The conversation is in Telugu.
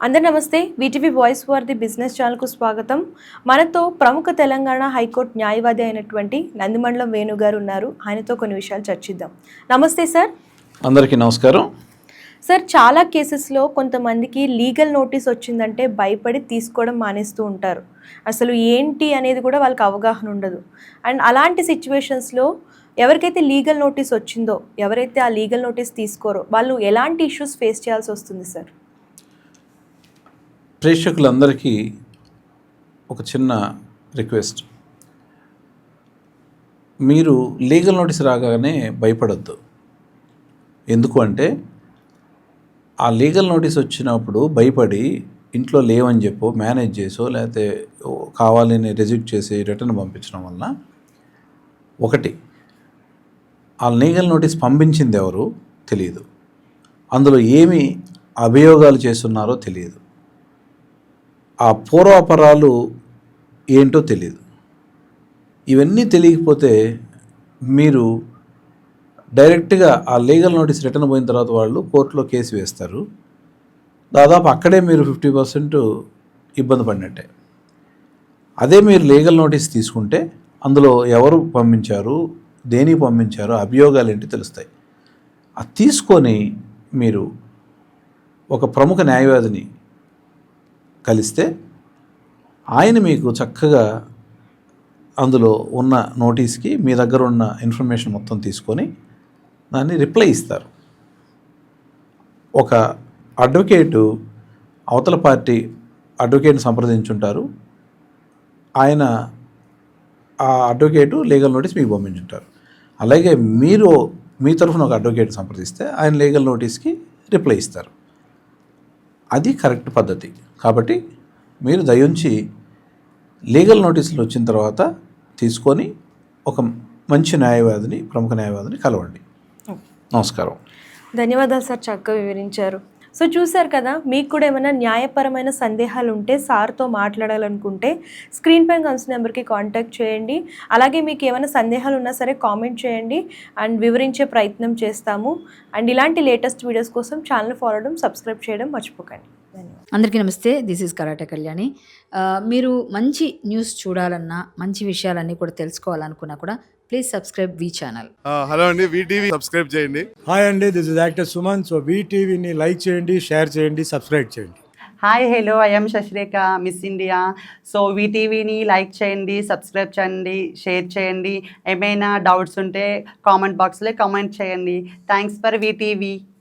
అందరి నమస్తే. VTV voice for the business ఛానల్కు స్వాగతం. మనతో ప్రముఖ తెలంగాణ హైకోర్టు న్యాయవాది అయినటువంటి నందిమండలం వేణు గారు ఉన్నారు. ఆయనతో కొన్ని విషయాలు చర్చిద్దాం. నమస్తే సార్. అందరికీ నమస్కారం. సార్, చాలా కేసెస్లో కొంతమందికి లీగల్ నోటీస్ వచ్చిందంటే భయపడి తీసుకోవడం మానేస్తూ ఉంటారు. అసలు ఏంటి అనేది కూడా వాళ్ళకి అవగాహన ఉండదు. అండ్ అలాంటి సిచ్యువేషన్స్లో ఎవరికైతే లీగల్ నోటీస్ వచ్చిందో, ఎవరైతే ఆ లీగల్ నోటీస్ తీసుకోరో వాళ్ళు ఎలాంటి ఇష్యూస్ ఫేస్ చేయాల్సి వస్తుంది సార్? ప్రేక్షకులందరికీ ఒక చిన్న రిక్వెస్ట్. మీరు లీగల్ నోటీస్ రాగానే భయపడద్దు. ఎందుకు అంటే ఆ లీగల్ నోటీస్ వచ్చినప్పుడు భయపడి ఇంట్లో లేవని చెప్పో మేనేజ్ చేసో లేకపోతే కావాలని రిజెక్ట్ చేసి రిటర్న్ పంపించడం వలన ఒకటి, ఆ లీగల్ నోటీస్ పంపించింది ఎవరు తెలియదు, అందులో ఏమి అభియోగాలు చేస్తున్నారో తెలియదు, ఆ పూర్వాపరాలు ఏంటో తెలియదు. ఇవన్నీ తెలియకపోతే మీరు డైరెక్ట్గా ఆ లీగల్ నోటీస్ రిటర్న్ పోయిన తర్వాత వాళ్ళు కోర్టులో కేసు వేస్తారు. దాదాపు అక్కడే మీరు 50% ఇబ్బంది పడినట్టే. అదే మీరు లీగల్ నోటీస్ తీసుకుంటే అందులో ఎవరు పంపించారు, దేనికి పంపించారు, అభియోగాలు ఏంటి తెలుస్తాయి. అది తీసుకొని మీరు ఒక ప్రముఖ న్యాయవాదిని కలిస్తే ఆయన మీకు చక్కగా అందులో ఉన్న నోటీస్కి మీ దగ్గర ఉన్న ఇన్ఫర్మేషన్ మొత్తం తీసుకొని దాన్ని రిప్లై ఇస్తారు. ఒక అడ్వకేటు అవతల పార్టీ అడ్వకేట్ని సంప్రదించుంటారు, ఆయన ఆ అడ్వకేటు లీగల్ నోటీస్ మీకు పంపించుంటారు. అలాగే మీరు మీ తరఫున ఒక అడ్వకేట్ సంప్రదిస్తే ఆయన లీగల్ నోటీస్కి రిప్లై ఇస్తారు. అది కరెక్ట్ పద్ధతి. కాబట్టి మీరు దయించి లీగల్ నోటీసులు వచ్చిన తర్వాత తీసుకొని ఒక మంచి న్యాయవాదిని, ప్రముఖ న్యాయవాదిని కలవండి. నమస్కారం. ధన్యవాదాలు సార్, చక్కగా వివరించారు. సో చూసారు కదా, మీకు కూడా ఏమైనా న్యాయపరమైన సందేహాలు ఉంటే సార్తో మాట్లాడాలనుకుంటే స్క్రీన్ పైన కన్సర్న్ నెంబర్కి కాంటాక్ట్ చేయండి. అలాగే మీకు ఏమైనా సందేహాలు ఉన్నా సరే కామెంట్ చేయండి అండ్ వివరించే ప్రయత్నం చేస్తాము. అండ్ ఇలాంటి లేటెస్ట్ వీడియోస్ కోసం ఛానల్ ఫాలో అవడం, సబ్స్క్రైబ్ చేయడం మర్చిపోకండి. అందరికీ నమస్తే. This is karate Kalyani. మీరు మంచి న్యూస్ చూడాలన్నా, మంచి విషయాలన్నీ కూడా తెలుసుకోవాలనుకున్నా కూడా please subscribe V channel. Hello అండి, వీటీవీ సబ్స్క్రైబ్ చేయండి. హాయ్ అండి, this is actor Suman. So వీటీవీని లైక్ చేయండి, షేర్ చేయండి, సబ్స్క్రైబ్ చేయండి. Hi hello, I'm Shashirekha, Miss India. So వీటీవీని లైక్ చేయండి, సబ్స్క్రైబ్ చేయండి, షేర్ చేయండి. ఏమైనా డౌట్స్ ఉంటే కామెంట్ బాక్స్లో కామెంట్ చేయండి. Thanks for VTV.